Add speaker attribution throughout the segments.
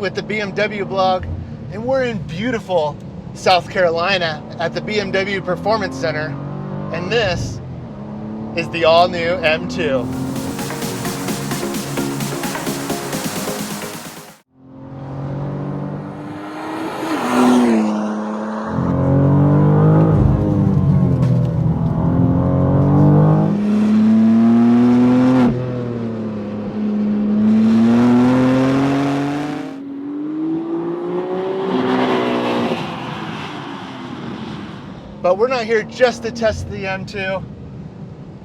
Speaker 1: Nate with the BMW blog, and we're in beautiful South Carolina at the BMW Performance Center, and this is the all-new M2. But we're not here just to test the M2,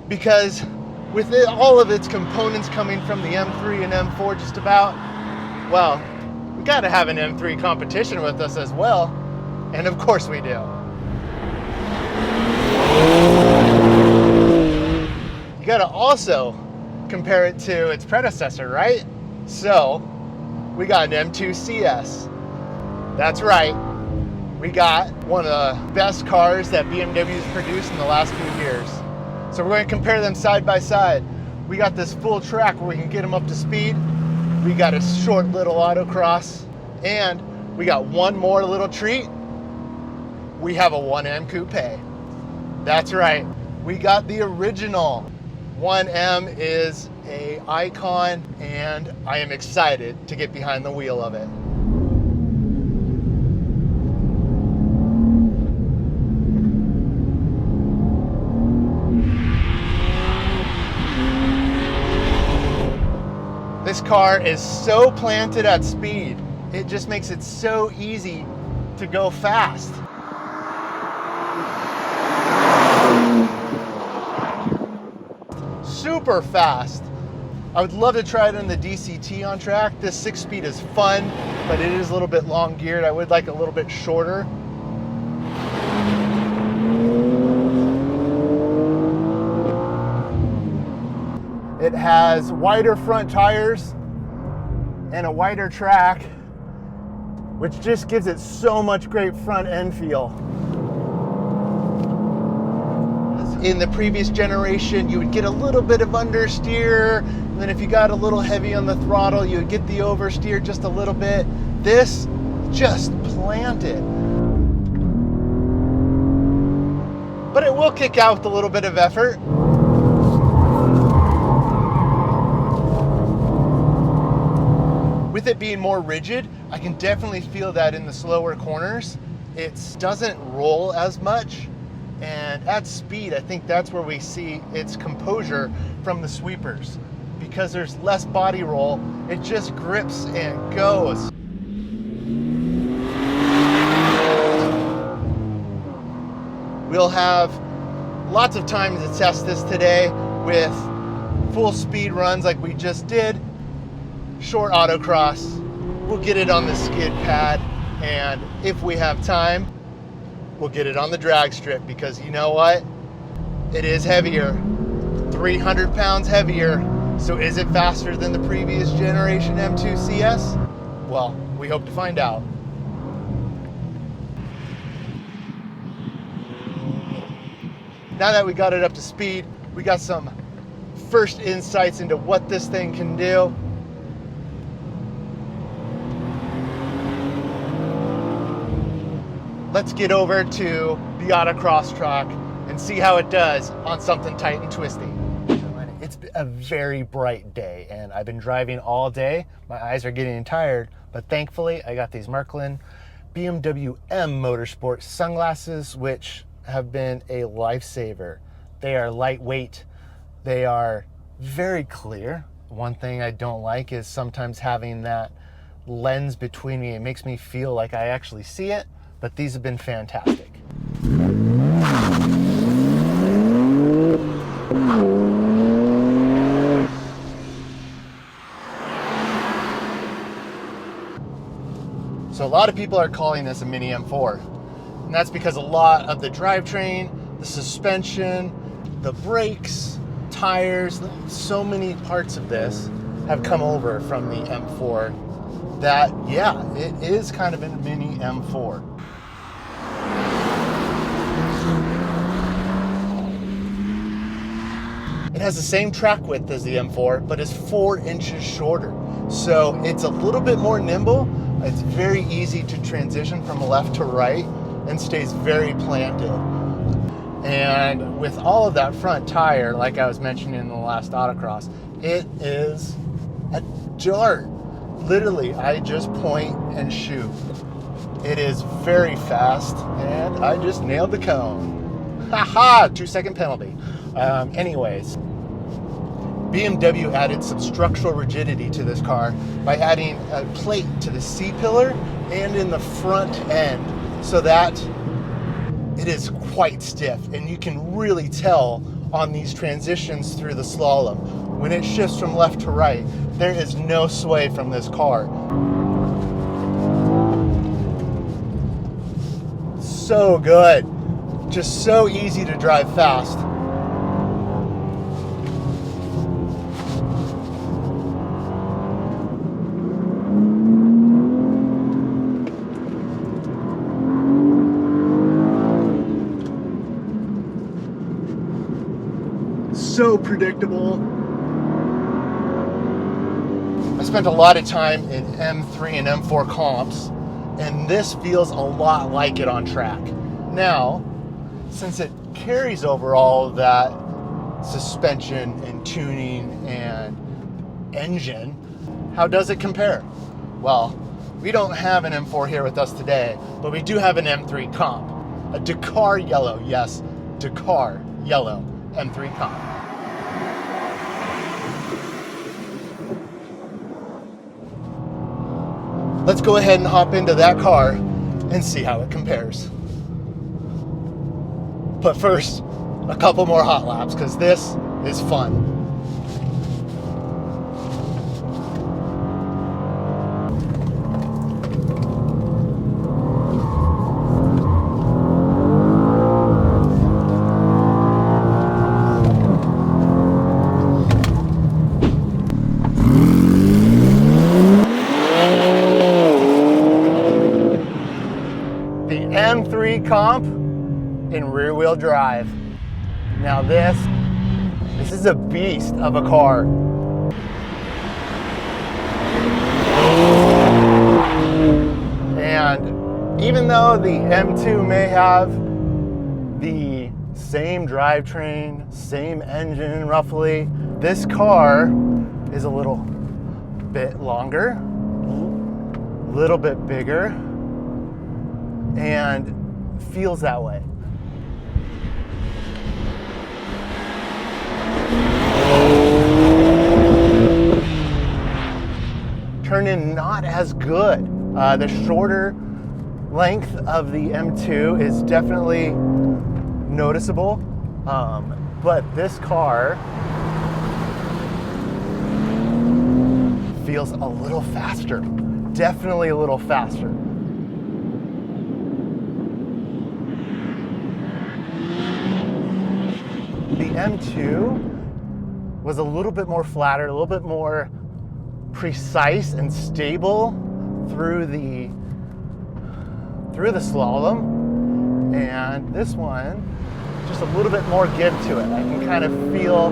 Speaker 1: because with all of its components coming from the M3 and M4 just about, well, we gotta have an M3 competition with us as well. And of course we do. You gotta also compare it to its predecessor, right? So we got an M2 CS. That's right. We got one of the best cars that BMW's produced in the last few years. So we're going to compare them side by side. We got this full track where we can get them up to speed. We got a short little autocross, and we got one more little treat. We have a 1M Coupe. That's right. We got the original. 1M is an icon, and I am excited to get behind the wheel of it. This car is so planted at speed, it just makes it so easy to go fast. Super fast. I would love to try it in the DCT on track. This 6-speed is fun, but it is a little bit long geared. I would like a little bit shorter. It has wider front tires and a wider track, which just gives it so much great front end feel. In the previous generation, you would get a little bit of understeer, and then if you got a little heavy on the throttle, you would get the oversteer just a little bit. This just planted. But it will kick out with a little bit of effort. With it being more rigid, I can definitely feel that in the slower corners. It doesn't roll as much, and at speed, I think that's where we see its composure from the sweepers. Because there's less body roll, it just grips and goes. We'll have lots of time to test this today with full speed runs like we just did. Short autocross, we'll get it on the skid pad, and if we have time, we'll get it on the drag strip, because you know what? It is heavier, 300 pounds heavier. So is it faster than the previous generation M2 CS? Well, we hope to find out. Now that we got it up to speed, we got some first insights into what this thing can do. Let's get over to the autocross track and see how it does on something tight and twisty. It's a very bright day, and I've been driving all day. My eyes are getting tired, but thankfully I got these Märklin BMW M Motorsport sunglasses, which have been a lifesaver. They are lightweight. They are very clear. One thing I don't like is sometimes having that lens between me. It makes me feel like I actually see it. But these have been fantastic. So a lot of people are calling this a mini M4. And that's because a lot of the drivetrain, the suspension, the brakes, tires, so many parts of this have come over from the M4 that, yeah, it is kind of a mini M4. It has the same track width as the M4, but is 4 inches shorter. So it's a little bit more nimble, It's very easy to transition from left to right and stays very planted. And with all of that front tire, like I was mentioning in the last autocross, it is a dart. Literally, I just point and shoot. It is very fast, and I just nailed the cone. Haha, 2-second penalty. Anyways, BMW added some structural rigidity to this car by adding a plate to the C-pillar and in the front end so that it is quite stiff, and you can really tell on these transitions through the slalom. When it shifts from left to right, there is no sway from this car. So good. Just so easy to drive fast. So predictable. I spent a lot of time in M3 and M4 comps, and this feels a lot like it on track. Now, since it carries over all of that suspension and tuning and engine, how does it compare? Well, we don't have an M4 here with us today, but we do have an M3 comp. A Dakar yellow, yes, Dakar yellow M3 comp. Let's go ahead and hop into that car and see how it compares. But first, a couple more hot laps, because this is fun. M3 comp in rear-wheel drive. Now this is a beast of a car. And even though the M2 may have the same drivetrain, same engine roughly, this car is a little bit longer, a little bit bigger, and feels that way. Turn in not as good. The shorter length of the M2 is definitely noticeable, but this car feels a little faster, definitely a little faster. The M2 was a little bit more flatter, a little bit more precise and stable through the slalom, and this one just a little bit more give to it. I can kind of feel,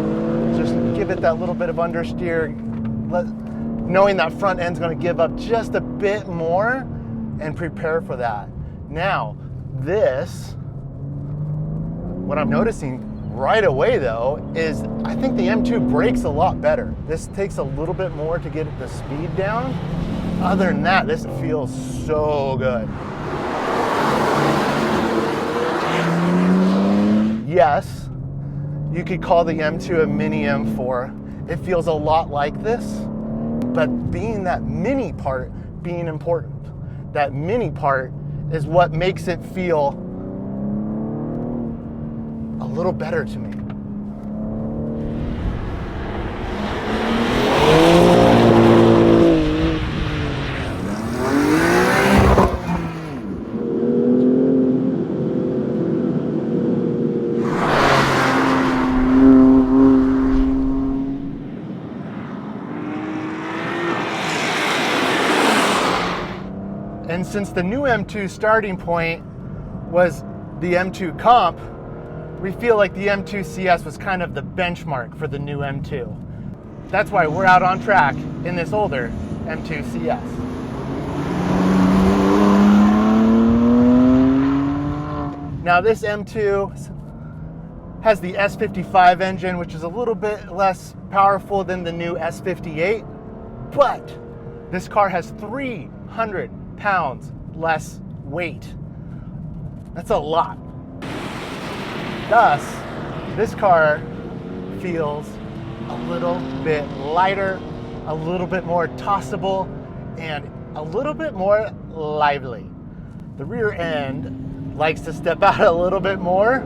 Speaker 1: just give it that little bit of understeer, knowing that front end's going to give up just a bit more, and prepare for that. Now this, what I'm noticing right away though is I think the M2 brakes a lot better. This takes a little bit more to get the speed down. Other than that, this feels so good. Yes, you could call the M2 a mini M4. It feels a lot like this, but being that mini part being important, that mini part is what makes it feel a little better to me. And since the new M2 starting point was the M2 comp, we feel like the M2 CS was kind of the benchmark for the new M2. That's why we're out on track in this older M2 CS. Now this M2 has the S55 engine, which is a little bit less powerful than the new S58, but this car has 300 pounds less weight. That's a lot. Thus, this car feels a little bit lighter, a little bit more tossable, and a little bit more lively. The rear end likes to step out a little bit more.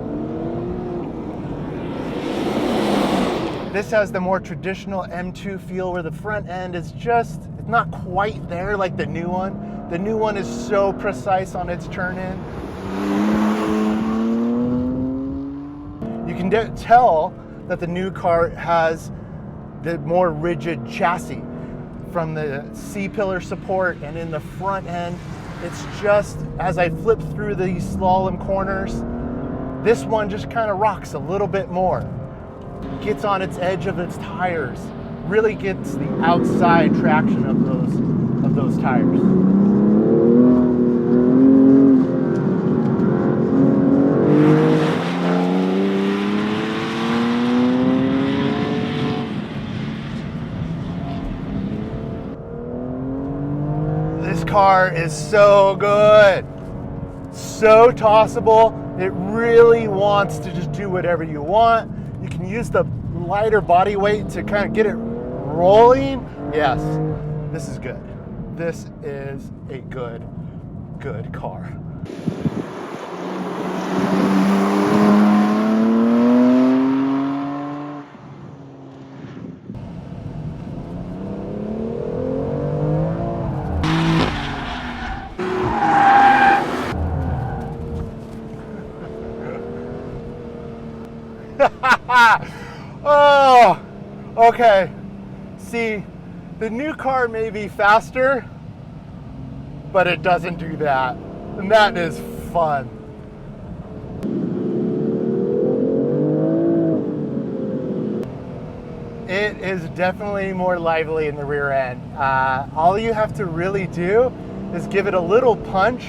Speaker 1: This has the more traditional M2 feel where the front end is just, it's not quite there like the new one. The new one is so precise on its turn-in. You can tell that the new car has the more rigid chassis from the C-pillar support, and in the front end, it's just, as I flip through these slalom corners, this one just kind of rocks a little bit more. Gets on its edge of its tires, really gets the outside traction of those tires. This car is so good, so tossable. It really wants to just do whatever you want. You can use the lighter body weight to kind of get it rolling. Yes, this is good. This is a good car. Oh, okay. See, the new car may be faster, but it doesn't do that. And that is fun. It is definitely more lively in the rear end. All you have to really do is give it a little punch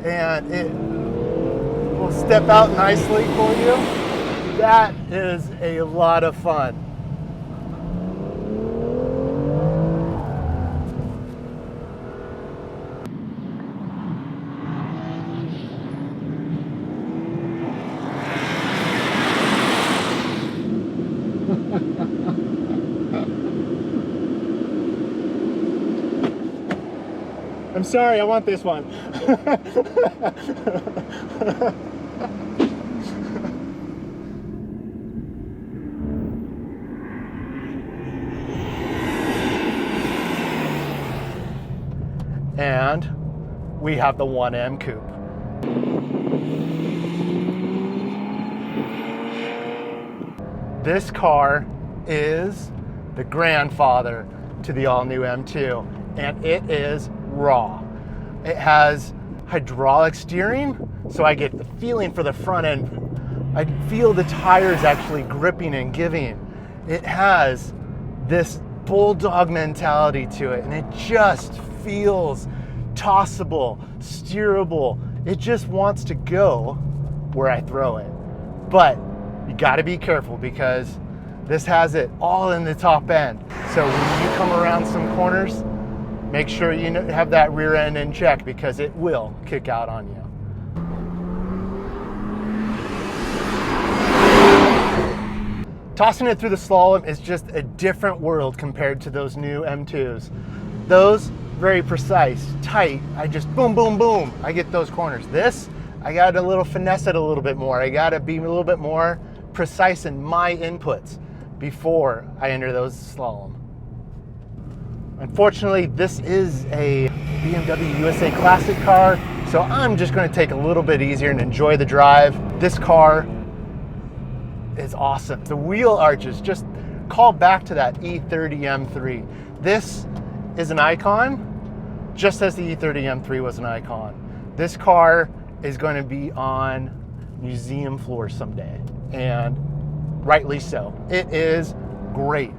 Speaker 1: and it will step out nicely for you. That is a lot of fun. I'm sorry, I want this one. And we have the 1M Coupe. This car is the grandfather to the all-new M2, and it is raw. It has hydraulic steering, so I get the feeling for the front end. I feel the tires actually gripping and giving. It has this bulldog mentality to it, and it just feels tossable, steerable. It just wants to go where I throw it. But you gotta be careful because this has it all in the top end. So when you come around some corners, make sure you have that rear end in check because it will kick out on you. Tossing it through the slalom is just a different world compared to those new M2s. Those, very precise, tight, I just boom, boom, boom, I get those corners. This, I got a little finesse it a little bit more. I gotta be a little bit more precise in my inputs before I enter those slalom. Unfortunately, this is a BMW USA Classic car, so I'm just gonna take a little bit easier and enjoy the drive. This car is awesome. The wheel arches, just call back to that E30 M3. This is an icon, just as the E30 M3 was an icon. This car is going to be on museum floors someday, and rightly so. It is great.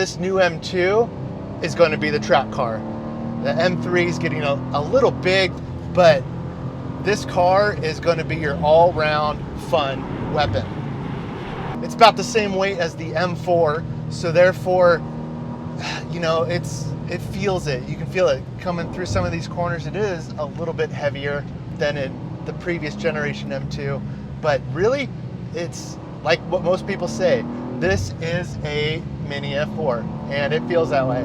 Speaker 1: this new M2 is going to be the track car. The M3 is getting a little big, but this car is going to be your all-round fun weapon. It's about the same weight as the M4, so therefore, you know, it feels it. You can feel it coming through some of these corners. It is a little bit heavier than in the previous generation M2, but really, it's like what most people say. This is a mini F4, and it feels that way.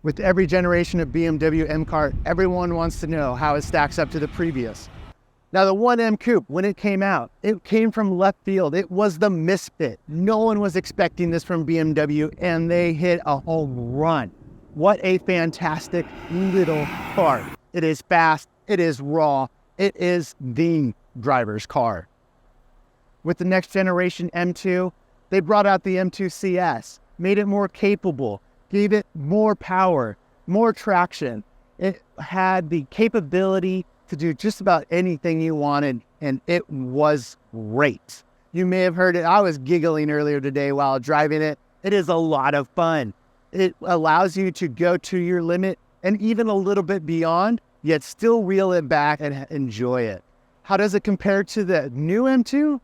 Speaker 1: With every generation of BMW M car, everyone wants to know how it stacks up to the previous. Now the 1M Coupe, when it came out, it came from left field. It was the misfit. No one was expecting this from BMW, and they hit a home run. What a fantastic little car. It is fast, it is raw, it is the driver's car. With the next generation M2, they brought out the M2 CS, made it more capable, gave it more power, more traction. It had the capability to do just about anything you wanted, and it was great. You may have heard it. I was giggling earlier today while driving it. It is a lot of fun. It allows you to go to your limit and even a little bit beyond, yet still reel it back and enjoy it. How does it compare to the new M2?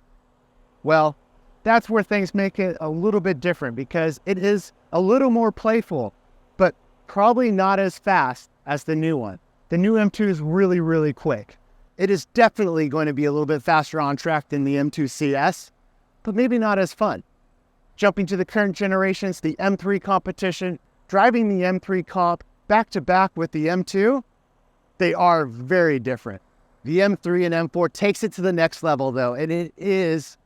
Speaker 1: Well, that's where things make it a little bit different, because it is a little more playful, but probably not as fast as the new one. The new M2 is really, really quick. It is definitely going to be a little bit faster on track than the M2 CS, but maybe not as fun. Jumping to the current generations, the M3 Competition, driving the M3 Comp back to back with the M2, they are very different. The M3 and M4 takes it to the next level though, and it is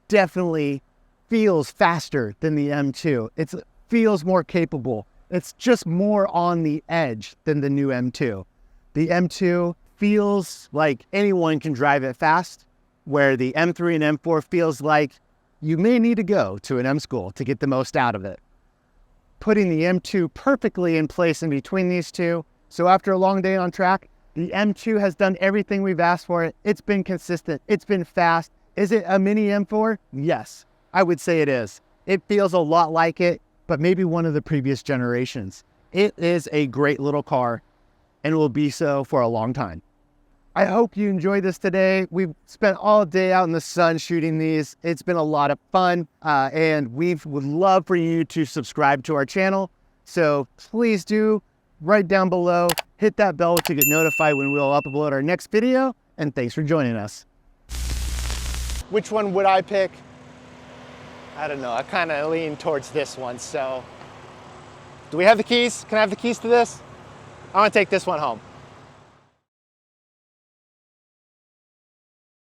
Speaker 1: definitely feels faster than the M2. It feels more capable. It's just more on the edge than the new M2. The M2 feels like anyone can drive it fast, where the M3 and M4 feels like you may need to go to an M school to get the most out of it. Putting the M2 perfectly in place in between these two, so after a long day on track, the M2 has done everything we've asked for it. It's been consistent, it's been fast. Is it a mini M4? Yes, I would say it is. It feels a lot like it, but maybe one of the previous generations. It is a great little car, and will be so for a long time. I hope you enjoyed this today. We've spent all day out in the sun shooting these. It's been a lot of fun, and we would love for you to subscribe to our channel. So please do, right down below, hit that bell to get notified when we'll upload our next video, and thanks for joining us. Which one would I pick? I don't know, I kind of lean towards this one, so. Do we have the keys? Can I have the keys to this? I want to take this one home.